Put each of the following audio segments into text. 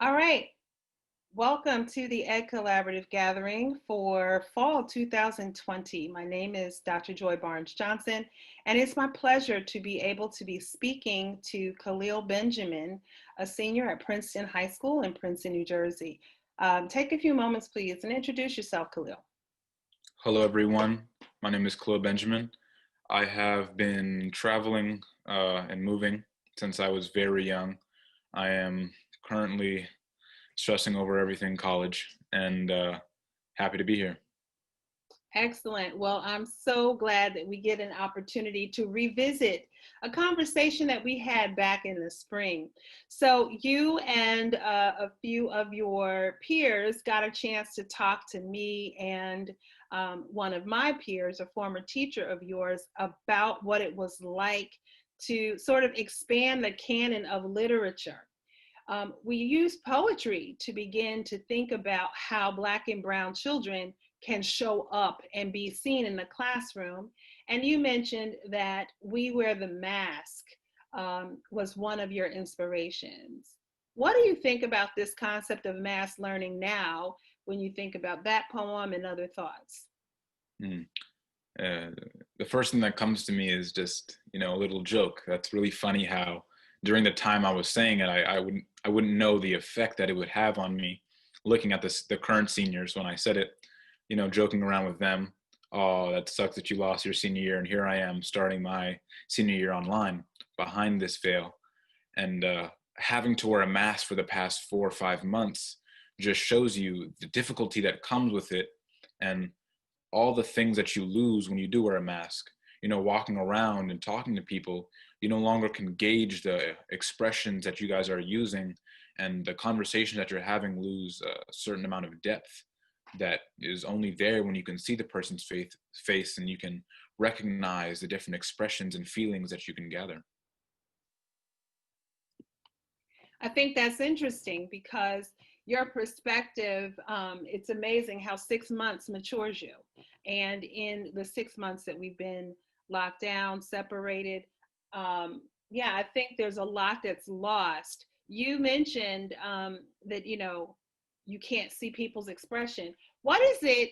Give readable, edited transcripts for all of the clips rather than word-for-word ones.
All right. Welcome to the Ed Collaborative Gathering for Fall 2020. My name is Dr. Joy Barnes Johnson, and it's my pleasure to be able to be speaking to Khalil Benjamin, a senior at Princeton High School in Princeton, New Jersey. Take a few moments, please, and introduce yourself, Khalil. Hello, everyone. My name is Khalil Benjamin. I have been traveling and moving since I was very young. I am currently stressing over everything college and happy to be here. Excellent. Well, I'm so glad that we get an opportunity to revisit a conversation that we had back in the spring. So, you and a few of your peers got a chance to talk to me and one of my peers, a former teacher of yours, about what it was like to sort of expand the canon of literature. We use poetry to begin to think about how Black and Brown children can show up and be seen in the classroom. And you mentioned that We Wear the Mask was one of your inspirations. What do you think about this concept of mass learning now when you think about that poem and other thoughts? Mm. Uh, the first thing that comes to me is just a little joke. That's really funny how during the time I was saying it, I wouldn't know the effect that it would have on me. Looking at the current seniors when I said it, joking around with them. Oh, that sucks that you lost your senior year, and here I am starting my senior year online behind this veil, and having to wear a mask for the past 4 or 5 months just shows you the difficulty that comes with it, and all the things that you lose when you do wear a mask. Walking around and talking to people, you no longer can gauge the expressions that you guys are using, and the conversations that you're having lose a certain amount of depth that is only there when you can see the person's face and you can recognize the different expressions and feelings that you can gather. I think that's interesting because your perspective, it's amazing how 6 months matures you. And in the 6 months that we've been locked down, separated, yeah, I think there's a lot that's lost. You mentioned that, you can't see people's expression. What is it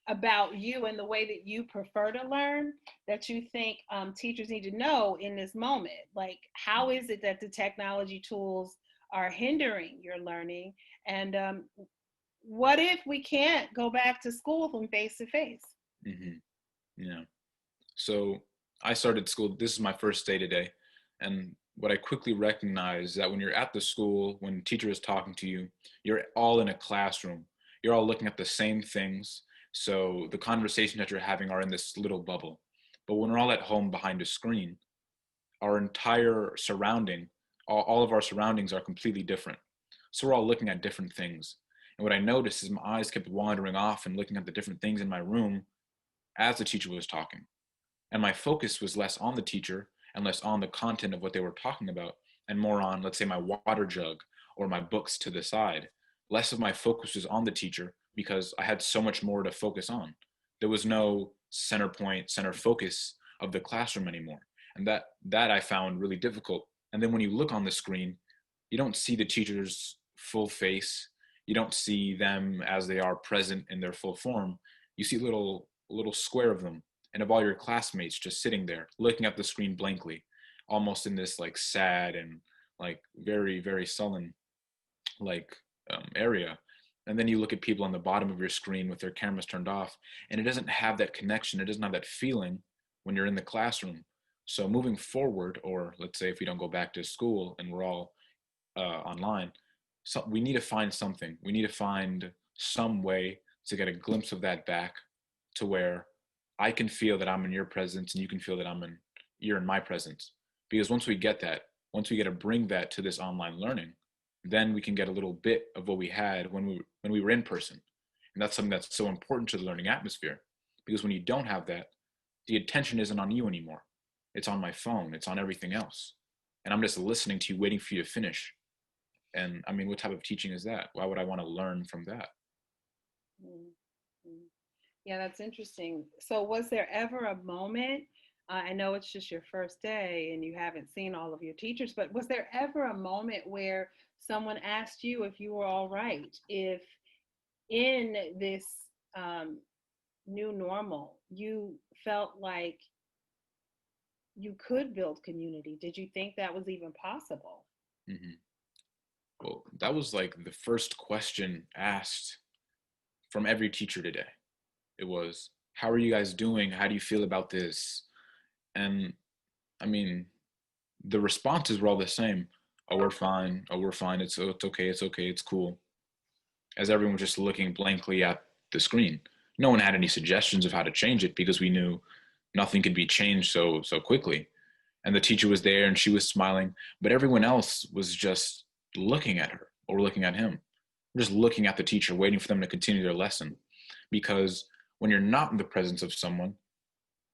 about you and the way that you prefer to learn that you think teachers need to know in this moment? Like, how is it that the technology tools are hindering your learning? And what if we can't go back to school from face to face? Hmm. Yeah. So I started school. This is my first day today, and what I quickly recognized that when you're at the school, when teacher is talking to you, you're all in a classroom. You're all looking at the same things. So the conversations that you're having are in this little bubble. But when we're all at home behind a screen, our entire surrounding, all of our surroundings are completely different. So we're all looking at different things. And what I noticed is my eyes kept wandering off and looking at the different things in my room as the teacher was talking. And my focus was less on the teacher and less on the content of what they were talking about and more on, let's say, my water jug or my books to the side. Less of my focus was on the teacher because I had so much more to focus on. There was no center point, center focus of the classroom anymore. And that I found really difficult. And then when you look on the screen, you don't see the teacher's full face. You don't see them as they are present in their full form. You see little square of them and of all your classmates just sitting there looking at the screen blankly, almost in this like sad and like very, very sullen like area. And then you look at people on the bottom of your screen with their cameras turned off, and it doesn't have that connection. It doesn't have that feeling when you're in the classroom. So moving forward, or let's say if we don't go back to school and we're all online, so we need to find something. We need to find some way to get a glimpse of that back, to where I can feel that I'm in your presence and you can feel that you're in my presence. Because once we get that, once we get to bring that to this online learning, then we can get a little bit of what we had when we were in person. And that's something that's so important to the learning atmosphere. Because when you don't have that, the attention isn't on you anymore. It's on my phone, it's on everything else. And I'm just listening to you, waiting for you to finish. And I mean, what type of teaching is that? Why would I want to learn from that? Mm-hmm. Yeah, that's interesting. So, was there ever a moment I know it's just your first day and you haven't seen all of your teachers, but was there ever a moment where someone asked you if you were all right? If in this um, new normal, you felt like you could build community? Did you think that was even possible? Hmm. Well, that was like the first question asked from every teacher today. It was, how are you guys doing? How do you feel about this? And I mean, the responses were all the same. Oh, we're fine. Oh, we're fine. It's okay. It's okay. It's cool. As everyone was just looking blankly at the screen. No one had any suggestions of how to change it because we knew nothing could be changed so quickly. And the teacher was there and she was smiling, but everyone else was just looking at her or looking at him, just looking at the teacher, waiting for them to continue their lesson. Because when you're not in the presence of someone,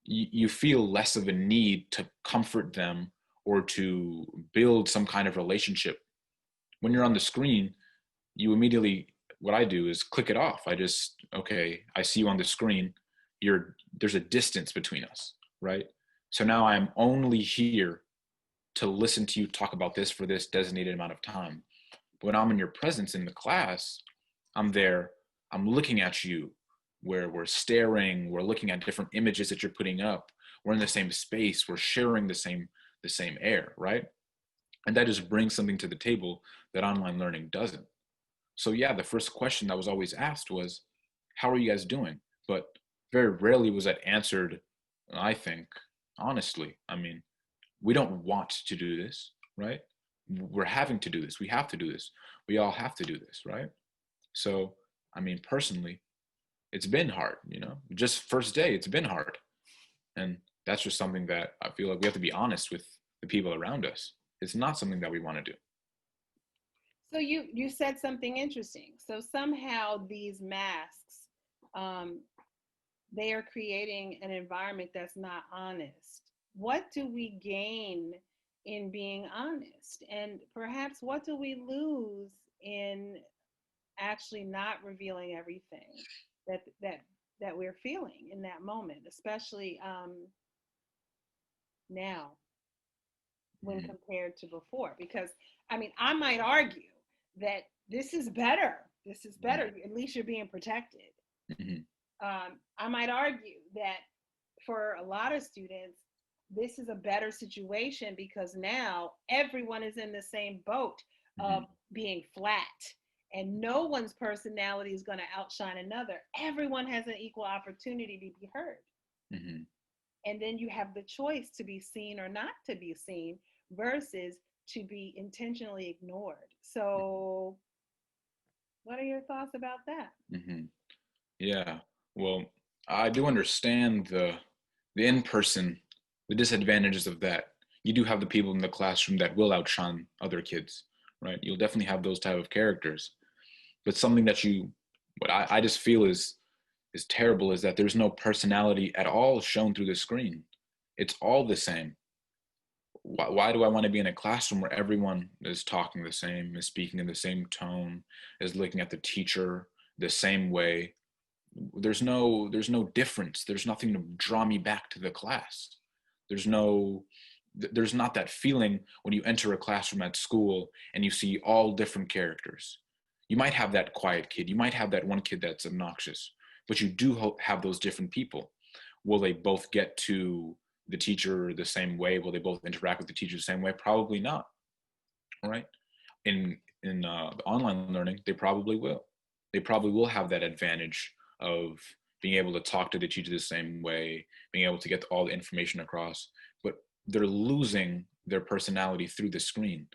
you feel less of a need to comfort them or to build some kind of relationship. When you're on the screen, you immediately, what I do is click it off. I just, okay, I see you on the screen. There's a distance between us, right? So now I'm only here to listen to you talk about this for this designated amount of time. But when I'm in your presence in the class, I'm there, I'm looking at you, where we're staring, we're looking at different images that you're putting up. We're in the same space, we're sharing the same air, right? And that just brings something to the table that online learning doesn't. So yeah, the first question that was always asked was, how are you guys doing? But very rarely was that answered, I think, honestly. I mean, we don't want to do this, right? We're having to do this. We have to do this. We all have to do this, right? So, I mean, personally, it's been hard, just first day, it's been hard. And that's just something that I feel like we have to be honest with the people around us. It's not something that we want to do. So you said something interesting. So somehow these masks, um, they are creating an environment that's not honest. What do we gain in being honest? And perhaps what do we lose in actually not revealing everything that that we're feeling in that moment, especially now when Mm-hmm. compared to before? Because I mean, I might argue that this is better. This is better. At least you're being protected. Mm-hmm. I might argue that for a lot of students, this is a better situation because now everyone is in the same boat Mm-hmm. of being flat and no one's personality is going to outshine another. Everyone has an equal opportunity to be heard. Mm-hmm. And then you have the choice to be seen or not to be seen versus to be intentionally ignored. So, what are your thoughts about that? Mm-hmm. Yeah. Well, I do understand the in-person, the disadvantages of that. You do have the people in the classroom that will outshine other kids, right? You'll definitely have those type of characters. But something that what I just feel is terrible is that there's no personality at all shown through the screen. It's all the same. Why do I want to be in a classroom where everyone is talking the same, is speaking in the same tone, is looking at the teacher the same way? There's no difference. There's nothing to draw me back to the class. there's no there's not that feeling when you enter a classroom at school and you see all different characters. You might have that quiet kid, you might have that one kid that's obnoxious, but you do have those different people. Will they both get to the teacher the same way? Will they both interact with the teacher the same way? Probably not. Right? In online learning, they probably will. They probably will have that advantage of being able to talk to the teacher the same way, being able to get all the information across, but they're losing their personality through the screen.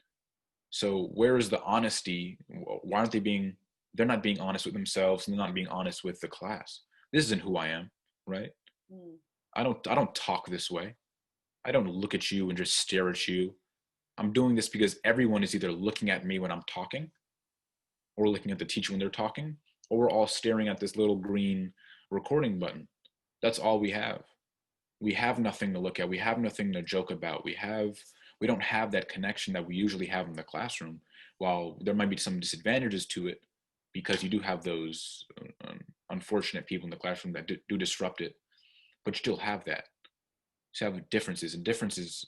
So where is the honesty? Why aren't they being? They're not being honest with themselves, and they're not being honest with the class. This isn't who I am, right? Mm. I don't talk this way. I don't look at you and just stare at you. I'm doing this because everyone is either looking at me when I'm talking or looking at the teacher when they're talking, or we're all staring at this little green recording button. That's all we have. We have nothing to look at. We have nothing to joke about. We don't have that connection that we usually have in the classroom. While there might be some disadvantages to it, because you do have those unfortunate people in the classroom that do disrupt it, but you still have that. to have differences, and differences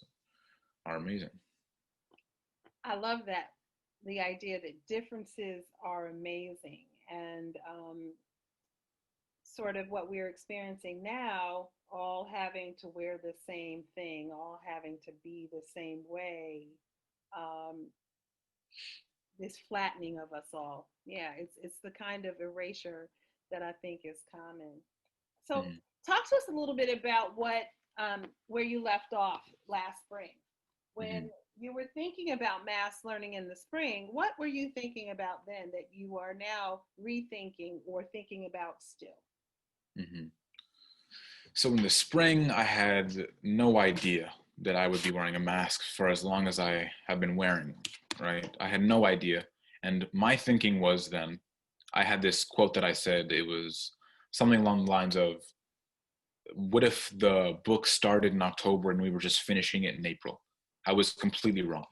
are amazing. I love that. The idea that differences are amazing, and sort of what we're experiencing now, all having to wear the same thing, all having to be the same way, um, this flattening of us all. Yeah, it's the kind of erasure that I think is common. So, Hmm. talk to us a little bit about what where you left off last spring. When Hmm. you were thinking about mass learning in the spring, what were you thinking about then that you are now rethinking or thinking about still? Hmm. So in the spring, I had no idea that I would be wearing a mask for as long as I have been wearing one, right? I had no idea. And my thinking was then, I had this quote that I said, it was something along the lines of, what if the book started in October and we were just finishing it in April? I was completely wrong.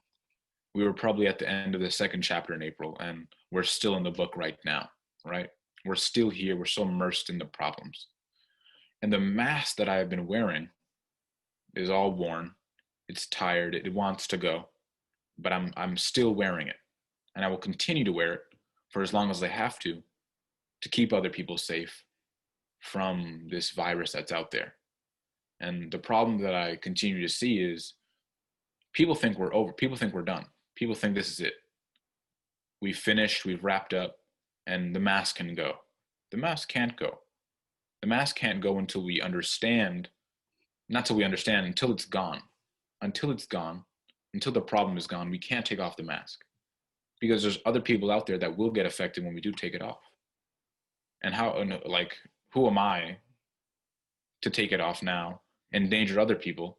We were probably at the end of the second chapter in April, and we're still in the book right now, right? We're still here. We're so immersed in the problems. And the mask that I have been wearing is all worn. It's tired. It wants to go, but I'm still wearing it, and I will continue to wear it for as long as I have to keep other people safe from this virus that's out there. And the problem that I continue to see is people think we're over. People think we're done. People think this is it. We've finished. We've wrapped up, and the mask can go. The mask can't go. The mask can't go until we understand. Not till we understand. Until it's gone. Until it's gone. Until the problem is gone. We can't take off the mask because there's other people out there that will get affected when we do take it off. And how, like, who am I to take it off now, endanger other people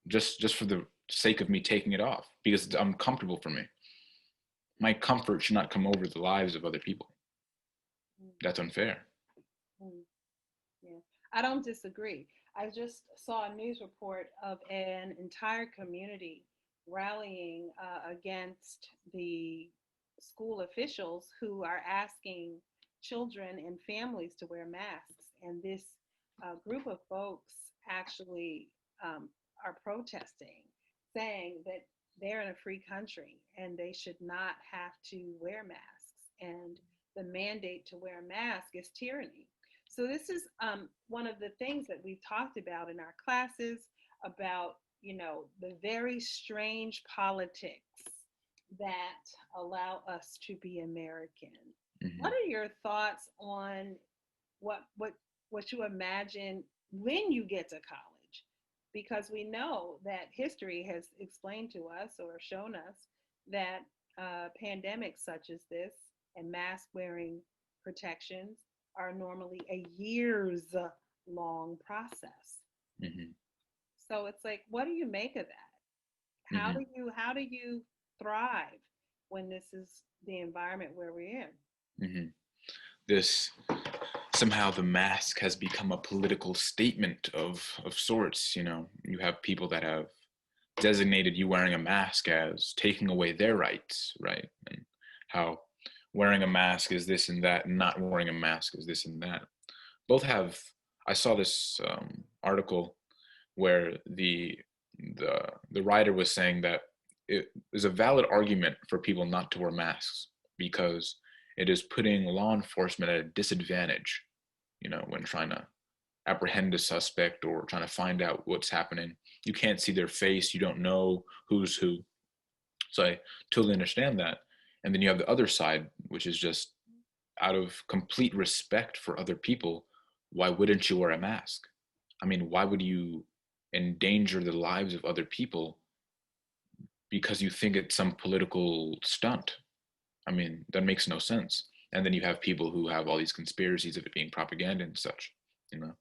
just for the sake of me taking it off because it's uncomfortable for me. My comfort should not come over the lives of other people. That's unfair. Mm-hmm. Yeah, I don't disagree. I just saw a news report of an entire community rallying against the school officials who are asking children and families to wear masks. And this group of folks actually um, are protesting, saying that they're in a free country and they should not have to wear masks. And the mandate to wear a mask is tyranny. So this is one of the things that we've talked about in our classes about, the very strange politics that allow us to be American. What Hmm. are your thoughts on what what what you imagine when you get to college? Because we know that history has explained to us or shown us that pandemics such as this and mask wearing protections are normally a years long process. Hmm. So it's like, what do you make of that? Hmm. How do you thrive when this is the environment where we're in? Hmm. This somehow the mask has become a political statement of sorts. You have people that have designated you wearing a mask as taking away their rights, right? And how wearing a mask is this and that, and not wearing a mask is this and that. Both have. I saw this article where the writer was saying that it is a valid argument for people not to wear masks because it is putting law enforcement at a disadvantage, when trying to apprehend a suspect or trying to find out what's happening. You can't see their face, you don't know who's who. So I totally understand that. And then you have the other side, which is just out of complete respect for other people, why wouldn't you wear a mask? I mean, why would you endanger the lives of other people because you think it's some political stunt? I mean, that makes no sense. And then you have people who have all these conspiracies of it being propaganda and such, you know.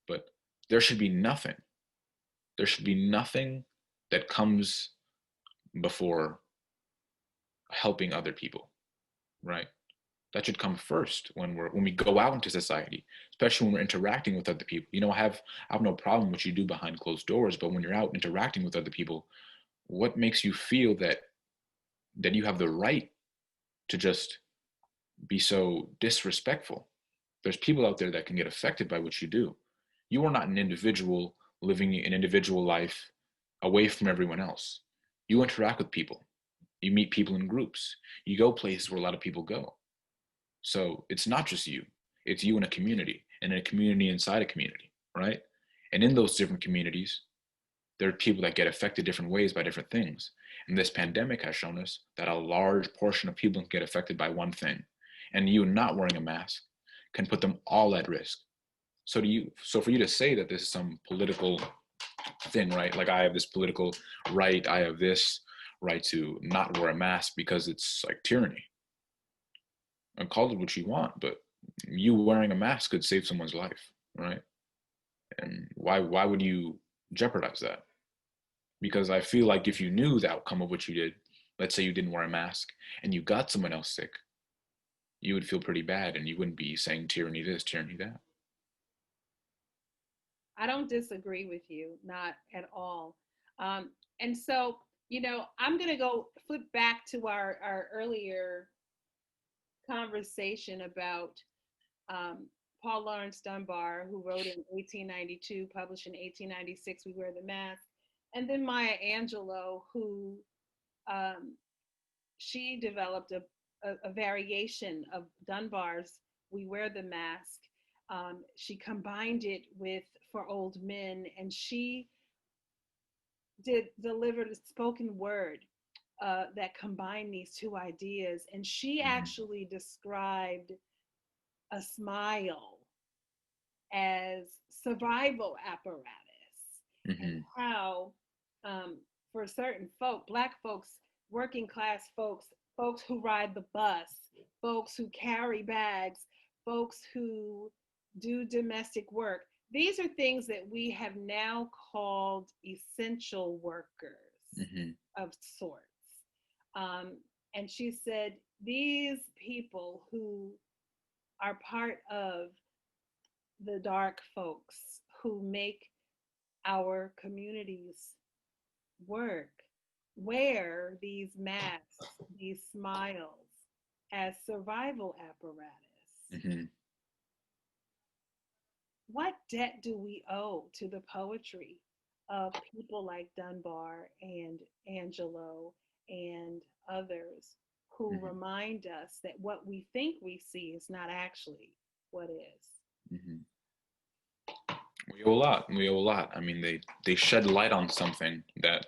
But there should be nothing. There should be nothing that comes before helping other people, right? That should come first when we go out into society, especially when we're interacting with other people. I have no problem what you do behind closed doors, but when you're out interacting with other people, what makes you feel that you have the right to just be so disrespectful? There's people out there that can get affected by what you do. You are not an individual living an individual life away from everyone else. You interact with people, you meet people in groups, you go places where a lot of people go. So it's not just you, it's you in a community, and in a community inside a community, right? And in those different communities, there are people that get affected different ways by different things. And this pandemic has shown us that a large portion of people get affected by one thing. And you not wearing a mask can put them all at risk. So for you to say that this is some political thing, right? Like I have this political right, I have this right to not wear a mask because it's like tyranny. And call it what you want, but you wearing a mask could save someone's life, right? And why would you jeopardize that? Because I feel like if you knew the outcome of what you did, let's say you didn't wear a mask and you got someone else sick, you would feel pretty bad and you wouldn't be saying tyranny this, tyranny that. I don't disagree with you, not at all. And so, I'm going to go flip back to our earlier conversation about um, Paul Laurence Dunbar, who wrote in 1892, published in 1896, We Wear the Mask, and then Maya Angelou, who um, she developed a variation of Dunbar's We Wear the Mask. She combined it with For Old Men, and she delivered a spoken word that combined these two ideas. And she Mm-hmm. actually described a smile as survival apparatus, and Mm-hmm. how for certain folk, black folks, working class folks, folks who ride the bus, folks who carry bags, folks who do domestic work, these are things that we have now called essential workers Mm-hmm. of sorts. um, and she said these people who are part of the dark folks who make our communities work wear these masks, these smiles as survival apparatus. Mm-hmm. What debt do we owe to the poetry of people like Dunbar and Angelo and others who Mm-hmm. remind us that what we think we see is not actually what is? Mm-hmm. We owe a lot. We owe a lot. I mean, they shed light on something that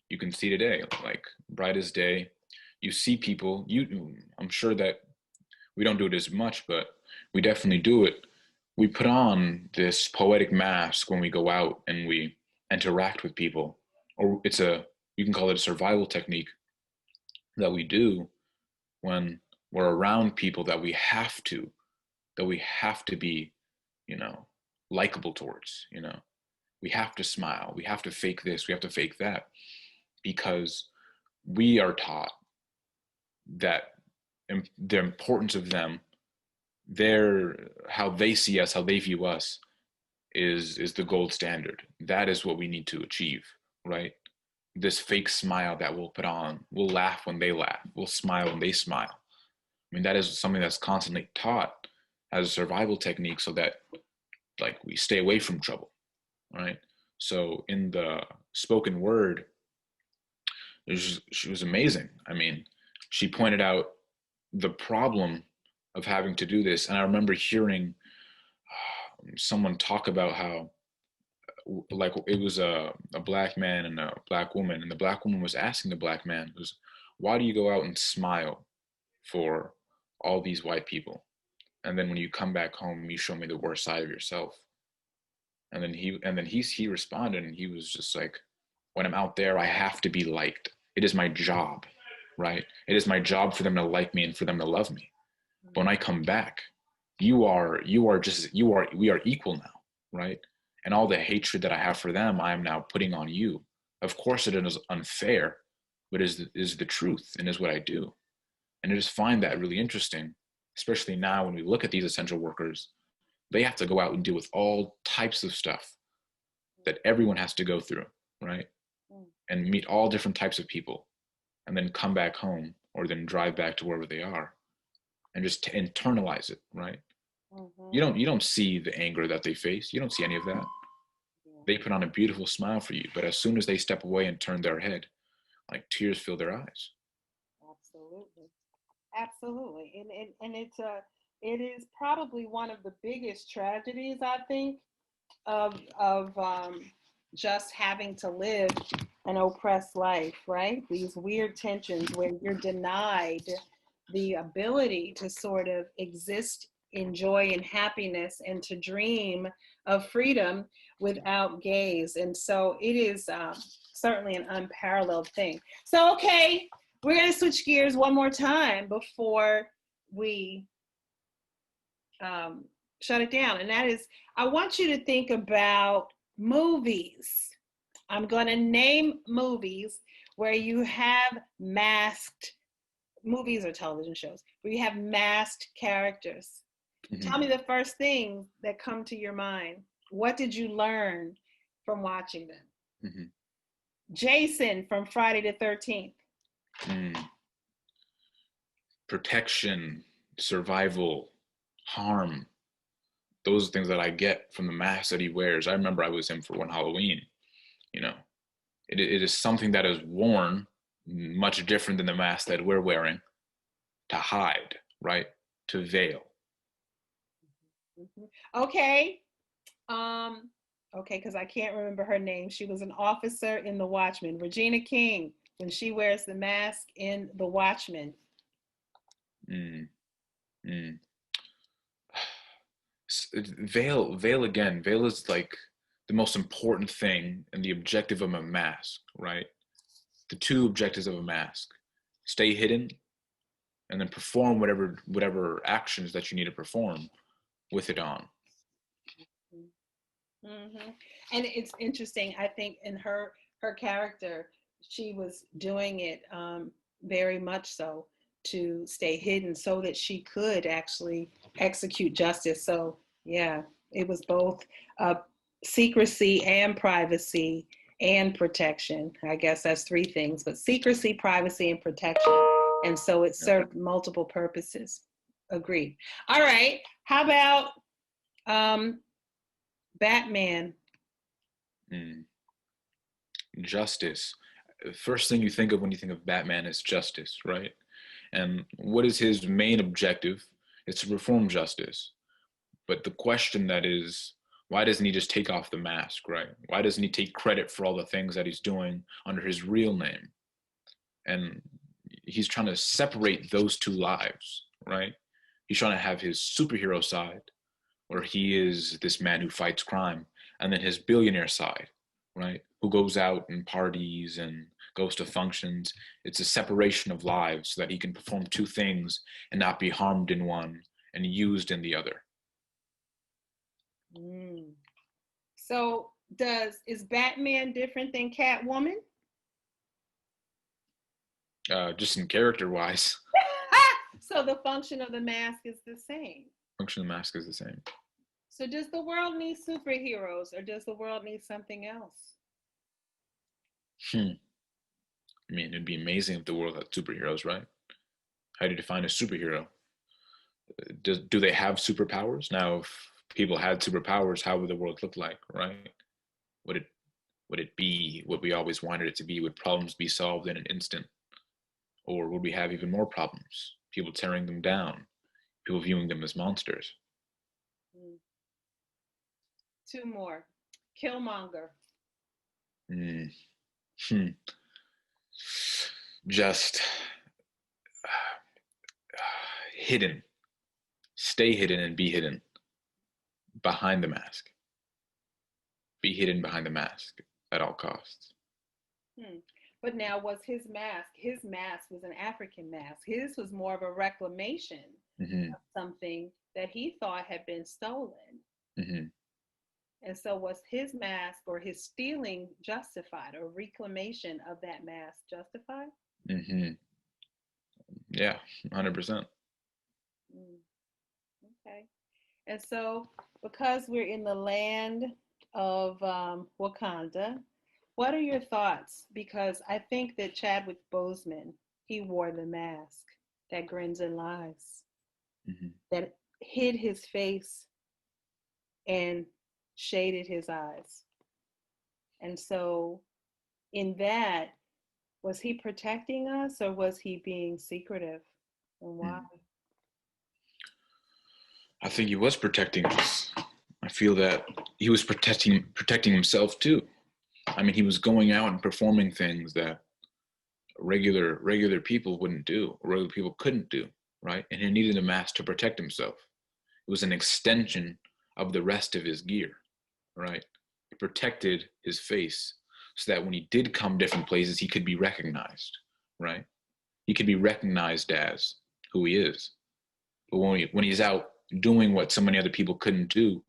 you can see today, like bright as day. You see people. I'm sure that we don't do it as much, but we definitely do it. We put on this poetic mask when we go out and we interact with people, or you can call it a survival technique that we do when we're around people that we have to be, you know, likable towards, we have to smile, we have to fake this, we have to fake that, because we are taught that the importance of them, their how they see us, how they view us, is the gold standard. That is what we need to achieve, right? This fake smile that we'll put on, we'll laugh when they laugh, we'll smile when they smile. I mean, that is something that's constantly taught as a survival technique, so that like we stay away from trouble, right? So in the spoken word, she was amazing. I mean, she pointed out the problem of having to do this, and I remember hearing someone talk about how like it was a black man and a black woman, and the black woman was asking the black man, was, why do you go out and smile for all these white people, and then when you come back home you show me the worst side of yourself? And then he responded, and he was just like, when I'm out there I have to be liked. It is my job, right? It is my job for them to like me and for them to love me. But when I come back, we are equal now, right? And all the hatred that I have for them, I am now putting on you. Of course it is unfair, but is the truth and is what I do. And I just find that really interesting, especially now when we look at these essential workers. They have to go out and deal with all types of stuff that everyone has to go through, right? Mm, And meet all different types of people, and then come back home or then drive back to wherever they are and just internalize it, right? mm, You mhm. don't see the anger that they face. You don't see any of that. They put on a beautiful smile for you, but as soon as they step away and turn their head, like tears fill their eyes. Absolutely. Absolutely. And it is probably one of the biggest tragedies, I think, of just having to live an oppressed life, right? These weird tensions where you're denied the ability to sort of exist in joy and happiness and to dream of freedom without gaze. And so it is certainly an unparalleled thing. So, okay, we're going to switch gears one more time before we um, shut it down. And that is, I want you to think about movies. I'm going to name movies where you have masked movies or television shows where you have masked characters. Mm-hmm. Tell me the first thing that come to your mind. What did you learn from watching them? Mm-hmm. Jason from Friday the 13th. Mm. Protection, survival, harm. Those are things that I get from the mask that he wears. I remember I was him for one Halloween. You know, it is something that is worn much different than the mask that we're wearing to hide, right? To veil. Mm-hmm. Okay. Um, okay, because I can't remember her name. She was an officer in The Watchmen. Regina King, when she wears the mask in The Watchmen. Mm, mm. Veil again. Veil is like the most important thing and the objective of a mask, right? The two objectives of a mask: stay hidden, and then perform whatever actions that you need to perform with it on. Mm-hmm. And it's interesting. I think in her character, she was doing it very much so to stay hidden so that she could actually execute justice. So yeah, it was both uh, secrecy and privacy and protection. I guess that's three things, but secrecy, privacy, and protection. And so it Yeah. served multiple purposes. Agreed. All right. How about um, Batman? Mm. Justice. First thing you think of when you think of Batman is justice, right? And what is his main objective? It's to perform justice. But the question that is, why doesn't he just take off the mask, right? Why doesn't he take credit for all the things that he's doing under his real name? And he's trying to separate those two lives, right? He's trying to have his superhero side, where he is this man who fights crime, and then his billionaire side, right? Who goes out and parties and goes to functions. It's a separation of lives so that he can perform two things and not be harmed in one and used in the other. Mm. So is Batman different than Catwoman? Just in character wise, So the function of the mask is the same. function of the mask is the same. So does the world need superheroes or does the world need something else? Hmm. I mean, it'd be amazing if the world had superheroes, right? How do you define a superhero? Do they have superpowers? Now, if people had superpowers, how would the world look like, right? Would it would it be what we always wanted it to be? Would problems be solved in an instant? Or would we have even more problems? People tearing them down, people viewing them as monsters. Mm. Two more. Killmonger. Mm. Hmm. Just hidden. Stay hidden and be hidden behind the mask. Be hidden behind the mask at all costs. Hmm. But now was his mask was an African mask. His was more of a reclamation Mm-hmm. of something that he thought had been stolen. Mm-hmm. And so was his mask or his stealing justified or reclamation of that mask justified? Mm-hmm. Yeah, 100%. Mm, okay. And so because we're in the land of Wakanda, what are your thoughts? Because I think that Chadwick Boseman, he wore the mask that grins and lies, Mm-hmm. that hid his face and shaded his eyes. And so in that, was he protecting us or was he being secretive? And why? Mm. I think he was protecting us. I feel that he was protecting himself too. I mean, he was going out and performing things that regular people wouldn't do, or regular people couldn't do, right? And he needed a mask to protect himself. It was an extension of the rest of his gear, right? It protected his face so that when he did come different places, he could be recognized, right? He could be recognized as who he is. But when he's out doing what so many other people couldn't do,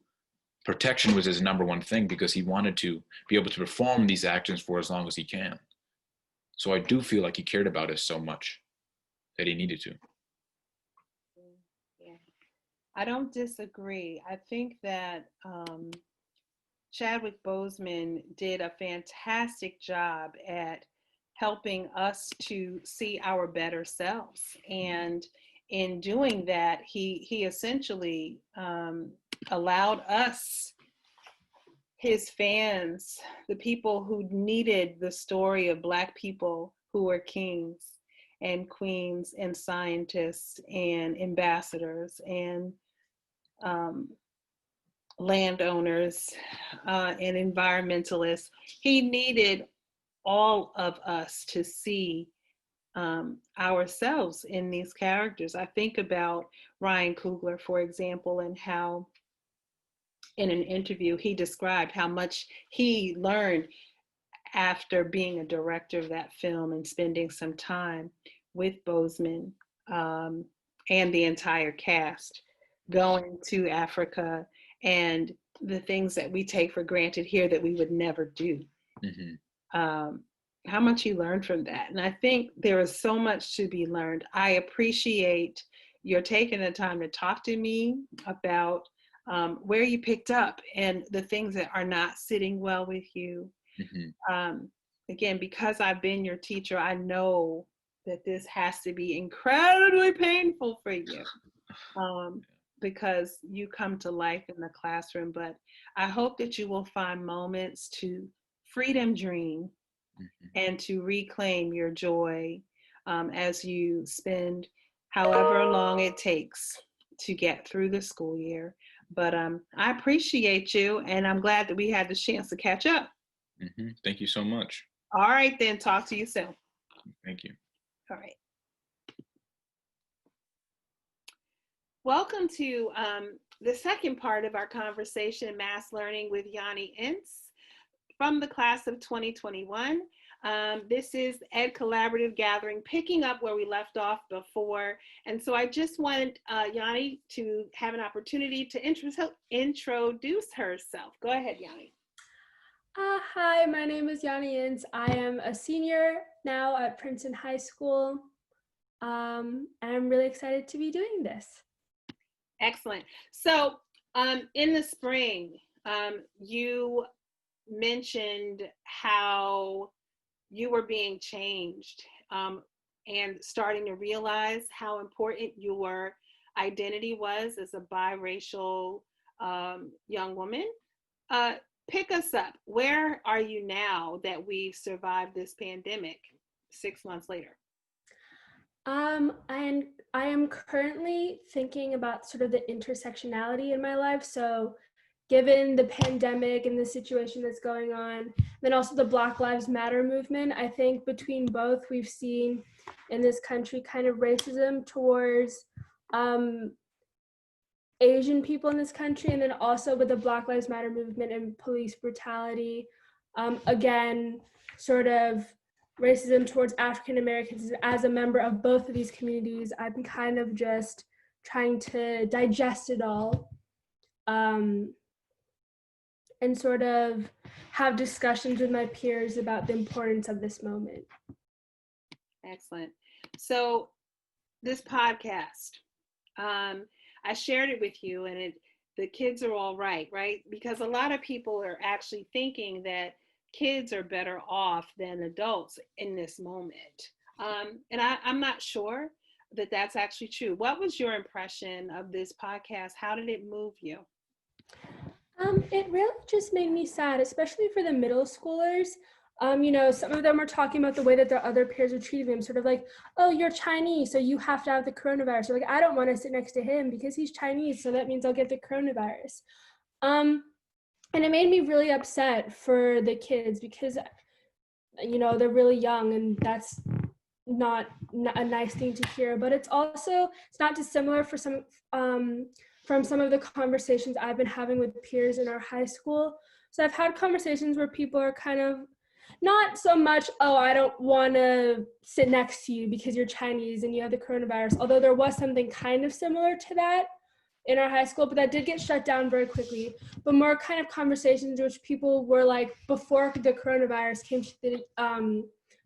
protection was his number one thing because he wanted to be able to perform these actions for as long as he can. So I do feel like he cared about us so much that he needed to. Yeah. I don't disagree. I think that Chadwick Boseman did a fantastic job at helping us to see our better selves. And in doing that, he essentially allowed us, his fans, the people who needed the story of Black people who were kings and queens and scientists and ambassadors and um, landowners and environmentalists. He needed all of us to see ourselves in these characters. I think about Ryan Coogler, for example, and how in an interview he described how much he learned after being a director of that film and spending some time with Boseman um, and the entire cast going to Africa and the things that we take for granted here that we would never do. Um, how much he learned from that. And I think there is so much to be learned. I appreciate your taking the time to talk to me about where you picked up and the things that are not sitting well with you. Again, because I've been your teacher, I know that this has to be incredibly painful for you because you come to life in the classroom. But I hope that you will find moments to freedom dream and to reclaim your joy as you spend however long it takes to get through the school year. But I appreciate you, and I'm glad that we had the chance to catch up. Thank you so much. All right, then. Talk to you soon. Thank you. All right. Welcome to the second part of our conversation, Mass Learning with Yanni Ince from the class of 2021. This is Ed Collaborative Gathering, picking up where we left off before. And so I just wanted Yanni to have an opportunity to introduce herself. Go ahead, Yanni. Hi, my name is Yanni Ince. I am a senior now at Princeton High School, and I'm really excited to be doing this. Excellent. So in the spring, you mentioned how you were being changed and starting to realize how important your identity was as a biracial young woman. Pick us up. Where are you now that we've survived this pandemic 6 months later? And I am currently thinking about sort of the intersectionality in my life. So given the pandemic and the situation that's going on, then also the Black Lives Matter movement, I think between both, we've seen in this country kind of racism towards Asian people in this country, and then also with the Black Lives Matter movement and police brutality, again, sort of racism towards African Americans. As a member of both of these communities, I'm kind of just trying to digest it all and sort of have discussions with my peers about the importance of this moment. Excellent. So this podcast, I shared it with you, and the kids are all right? Because a lot of people are actually thinking that kids are better off than adults in this moment. And I'm not sure that that's actually true. What was your impression of this podcast? How did it move you? It really just made me sad, especially for the middle schoolers. Some of them are talking about the way that their other peers are treating them, sort of like, oh, you're Chinese, so you have to have the coronavirus. Or like, I don't want to sit next to him because he's Chinese, so that means I'll get the coronavirus. Um, and it made me really upset for the kids because, they're really young and that's not a nice thing to hear. But it's not dissimilar for from some of the conversations I've been having with peers in our high school. So I've had conversations where people are kind of not so much, oh, I don't want to sit next to you because you're Chinese and you have the coronavirus, although there was something kind of similar to that in our high school, but that did get shut down very quickly. But more kind of conversations in which people were like, before the coronavirus came to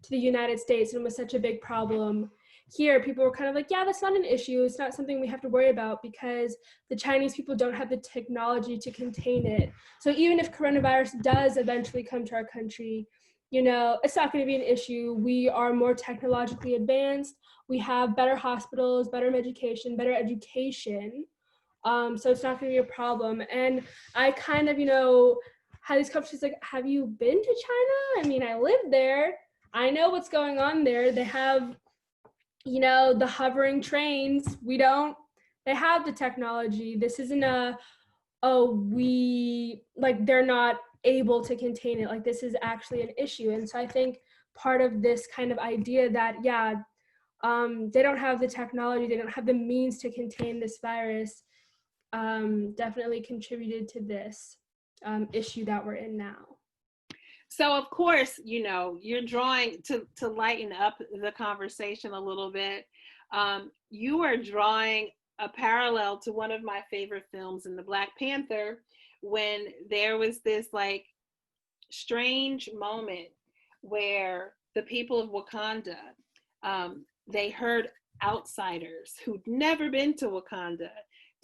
the United States and it was such a big problem here, people were kind of like, yeah, that's not an issue. It's not something we have to worry about because the Chinese people don't have the technology to contain it. So even if coronavirus does eventually come to our country, it's not going to be an issue. We are more technologically advanced. We have better hospitals, better education. So it's not going to be a problem. And I kind of, had these conversations like, have you been to China? I mean, I lived there. I know what's going on there. They have, the hovering trains. We don't. They have the technology. This isn't they're not able to contain it. Like, this is actually an issue. And so I think part of this kind of idea that, they don't have the technology, they don't have the means to contain this virus, definitely contributed to this issue that we're in now. So of course, you're drawing to lighten up the conversation a little bit. You are drawing a parallel to one of my favorite films in the Black Panther, when there was this like strange moment where the people of Wakanda, they heard outsiders who'd never been to Wakanda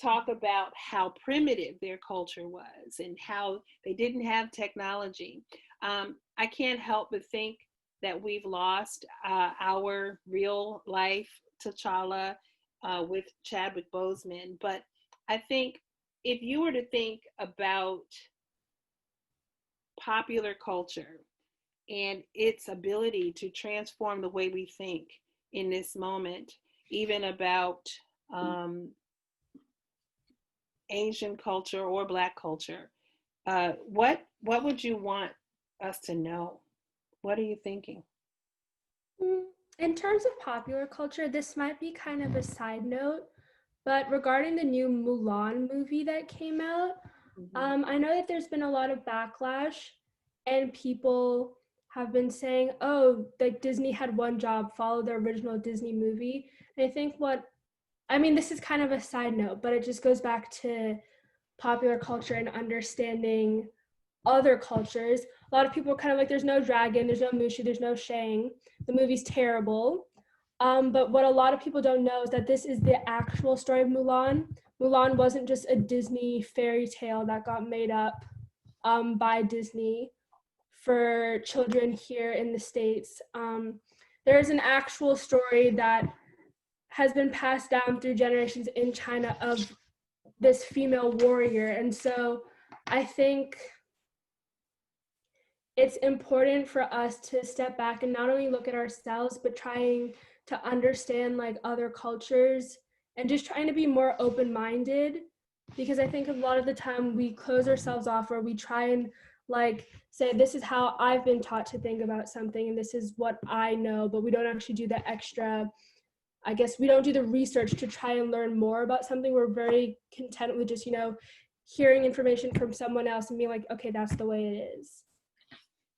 talk about how primitive their culture was and how they didn't have technology. I can't help but think that we've lost our real life T'Challa with Chadwick Boseman. But I think if you were to think about popular culture and its ability to transform the way we think in this moment, even about Asian culture or Black culture, what would you want us to know? What are you thinking? In terms of popular culture, this might be kind of a side note, but regarding the new Mulan movie that came out, I know that there's been a lot of backlash, and people have been saying, oh, like Disney had one job, follow the original Disney movie. And I think this is kind of a side note, but it just goes back to popular culture and understanding other cultures. A lot of people are kind of like, there's no dragon, there's no Mushu, there's no Shang. The movie's terrible. But what a lot of people don't know is that this is the actual story of Mulan. Mulan wasn't just a Disney fairy tale that got made up by Disney for children here in the States. There is an actual story that has been passed down through generations in China of this female warrior. And so I think it's important for us to step back and not only look at ourselves, but trying to understand like other cultures and just trying to be more open-minded, because I think a lot of the time we close ourselves off, or we try and like say, this is how I've been taught to think about something and this is what I know, but we don't actually do the extra, I guess we don't do the research to try and learn more about something. We're very content with just, hearing information from someone else and being like, okay, that's the way it is.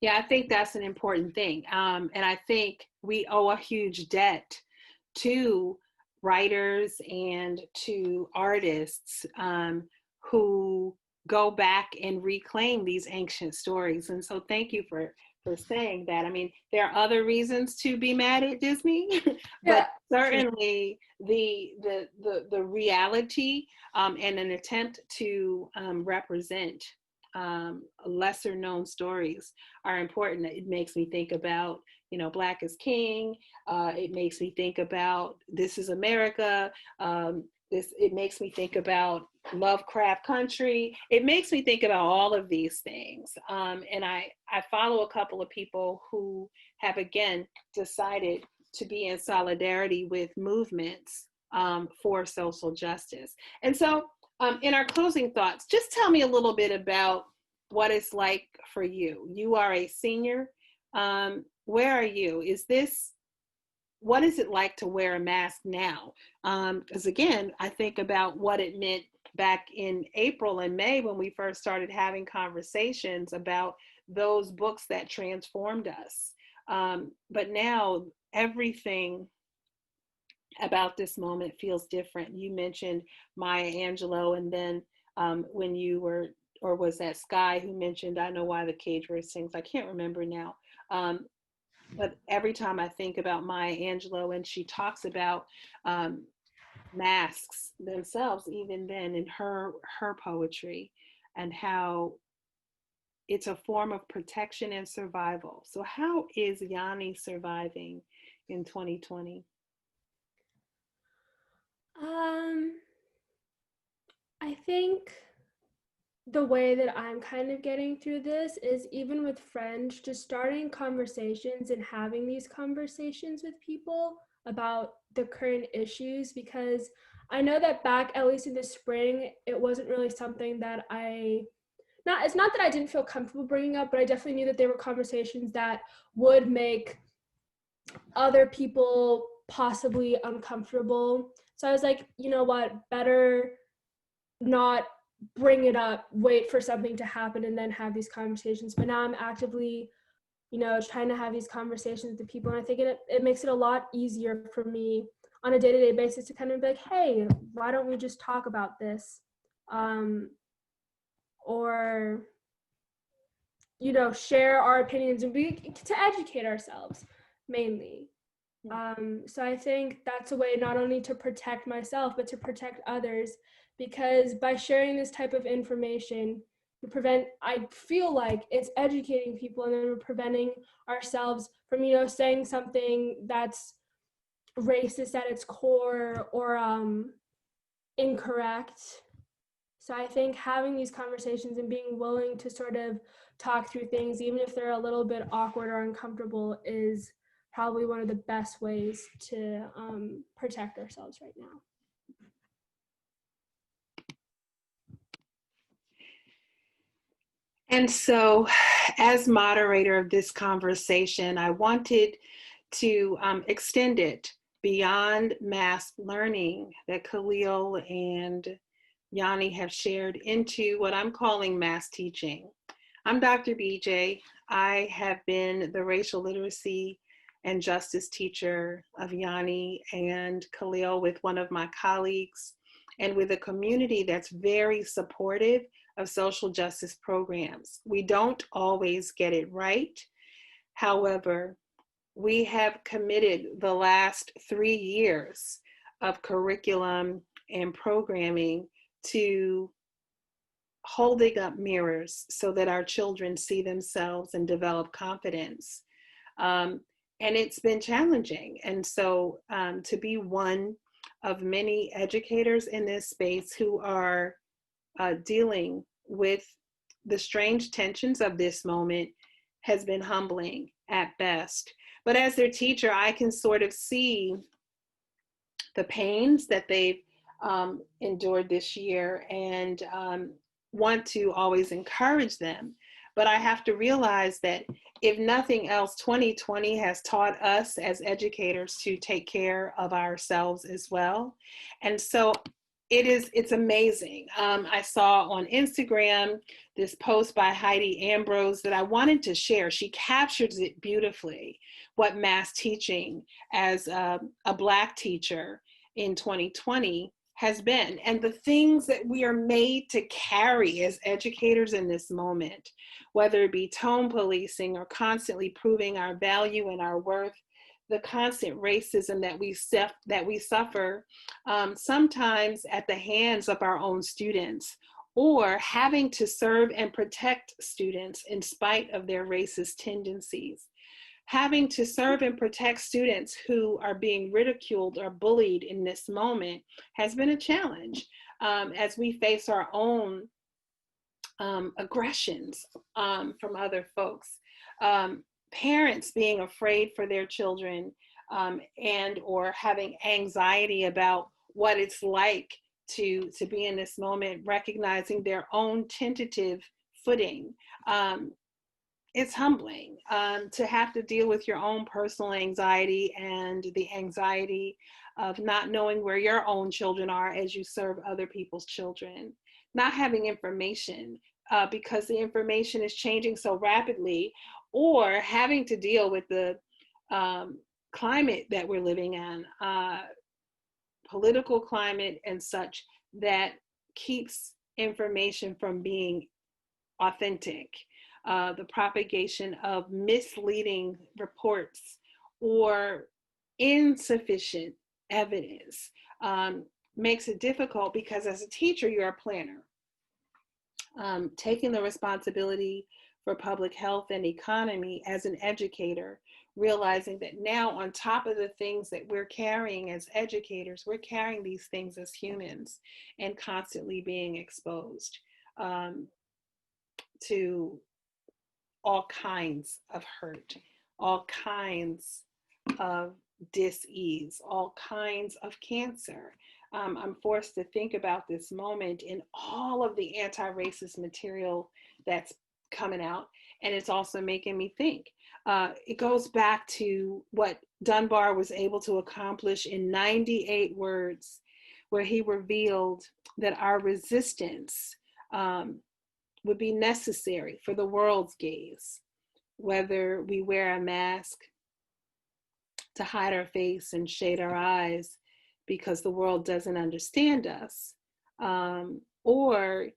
Yeah, I think that's an important thing. And I think we owe a huge debt to writers and to artists who go back and reclaim these ancient stories. And so thank you for saying that. I mean, there are other reasons to be mad at Disney, but certainly the reality and an attempt to represent lesser known stories are important. It makes me think about, Black is King. It makes me think about This is America. it makes me think about Lovecraft Country. It makes me think about all of these things. And I follow a couple of people who have, again, decided to be in solidarity with movements for social justice. And so in our closing thoughts, just tell me a little bit about what it's like for you. You are a senior. Where are you? What is it like to wear a mask now? Because again, I think about what it meant back in April and May when we first started having conversations about those books that transformed us. But now everything about this moment feels different. You mentioned Maya Angelou, and then when you were, or was that Sky who mentioned, I Know Why the Cage Bird Sings? I can't remember now. But every time I think about Maya Angelou, and she talks about masks themselves, even then in her poetry, and how it's a form of protection and survival. So how is Yanni surviving in 2020? I think the way that I'm kind of getting through this is, even with friends, just starting conversations and having these conversations with people about the current issues, because I know that back, at least in the spring, it wasn't really something that it's not that I didn't feel comfortable bringing up, but I definitely knew that there were conversations that would make other people possibly uncomfortable. So I was like, you know what, better not bring it up, wait for something to happen and then have these conversations. But now I'm actively, trying to have these conversations with the people. And I think it makes it a lot easier for me on a day-to-day basis to kind of be like, hey, why don't we just talk about this? Or, share our opinions and to educate ourselves mainly. So I think that's a way not only to protect myself, but to protect others, because by sharing this type of information, I feel like it's educating people, and then we're preventing ourselves from, saying something that's racist at its core or incorrect. So I think having these conversations and being willing to sort of talk through things, even if they're a little bit awkward or uncomfortable, is probably one of the best ways to protect ourselves right now. And so, as moderator of this conversation, I wanted to extend it beyond mask learning that Khalil and Yanni have shared into what I'm calling mass teaching. I'm Dr. BJ. I have been the racial literacy and justice teacher of Yanni and Khalil with one of my colleagues, and with a community that's very supportive of social justice programs. We don't always get it right. However, we have committed the last 3 years of curriculum and programming to holding up mirrors so that our children see themselves and develop confidence. And it's been challenging. And so to be one of many educators in this space who are dealing with the strange tensions of this moment has been humbling at best. But as their teacher, I can sort of see the pains that they've endured this year, and want to always encourage them. But I have to realize that if nothing else, 2020 has taught us as educators to take care of ourselves as well. And so it's amazing. I saw on Instagram this post by Heidi Ambrose that I wanted to share. She captures it beautifully, what mass teaching as a Black teacher in 2020 has been, and the things that we are made to carry as educators in this moment, whether it be tone policing or constantly proving our value and our worth, the constant racism that we suffer, sometimes at the hands of our own students, or having to serve and protect students in spite of their racist tendencies. having to serve and protect students who are being ridiculed or bullied in this moment has been a challenge, as we face our own aggressions from other folks. Parents being afraid for their children, and or having anxiety about what it's like to be in this moment, recognizing their own tentative footing. It's humbling to have to deal with your own personal anxiety and the anxiety of not knowing where your own children are as you serve other people's children, not having information because the information is changing so rapidly, or having to deal with the climate that we're living in, political climate and such, that keeps information from being authentic. The propagation of misleading reports or insufficient evidence makes it difficult, because as a teacher, you're a planner. Taking the responsibility for public health and economy as an educator, realizing that now, on top of the things that we're carrying as educators, we're carrying these things as humans and constantly being exposed to all kinds of hurt, all kinds of dis-ease, all kinds of cancer. I'm forced to think about this moment in all of the anti-racist material that's coming out, and it's also making me think. It goes back to what Dunbar was able to accomplish in 98 words, where he revealed that our resistance would be necessary for the world's gaze, whether we wear a mask to hide our face and shade our eyes because the world doesn't understand us, or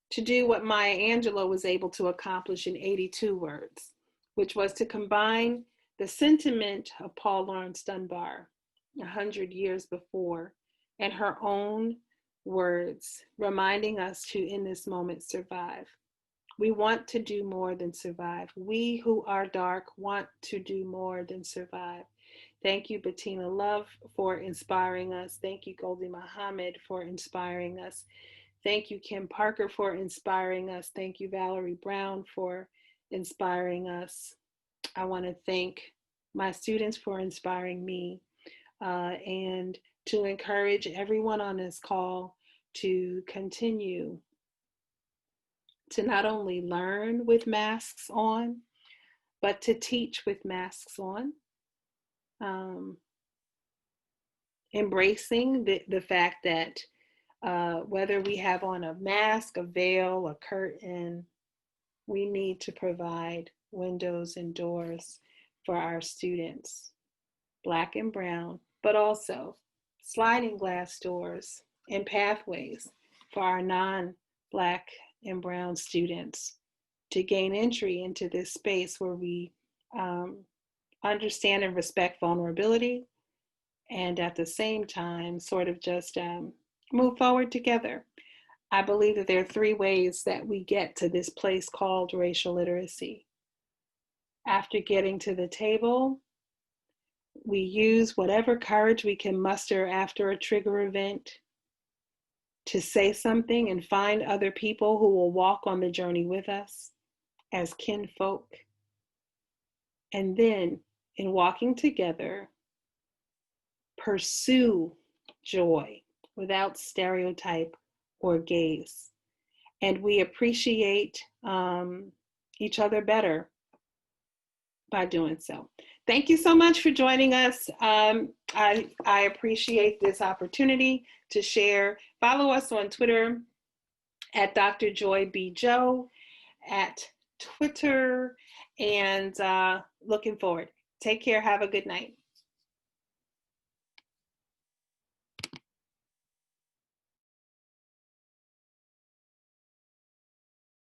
to do what Maya Angelou was able to accomplish in 82 words, which was to combine the sentiment of Paul Laurence Dunbar 100 years before and her own words, reminding us to, in this moment, survive. We want to do more than survive. We who are dark want to do more than survive. Thank you, Bettina Love, for inspiring us. Thank you, Goldie Muhammad, for inspiring us. Thank you, Kim Parker, for inspiring us. Thank you, Valerie Brown, for inspiring us. I want to thank my students for inspiring me, and to encourage everyone on this call to continue to not only learn with masks on, but to teach with masks on. Embracing the fact that whether we have on a mask, a veil, a curtain, we need to provide windows and doors for our students, Black and brown, but also sliding glass doors and pathways for our non-Black and brown students to gain entry into this space where we understand and respect vulnerability, and at the same time sort of just move forward together. I believe that there are 3 ways that we get to this place called racial literacy. After getting to the table, we use whatever courage we can muster after a trigger event to say something and find other people who will walk on the journey with us as kinfolk. And then, in walking together, pursue joy without stereotype or gaze. And we appreciate each other better by doing so. Thank you so much for joining us. I appreciate this opportunity to share. Follow us on Twitter at Dr. Joy B. Joe at Twitter, and looking forward. Take care. Have a good night.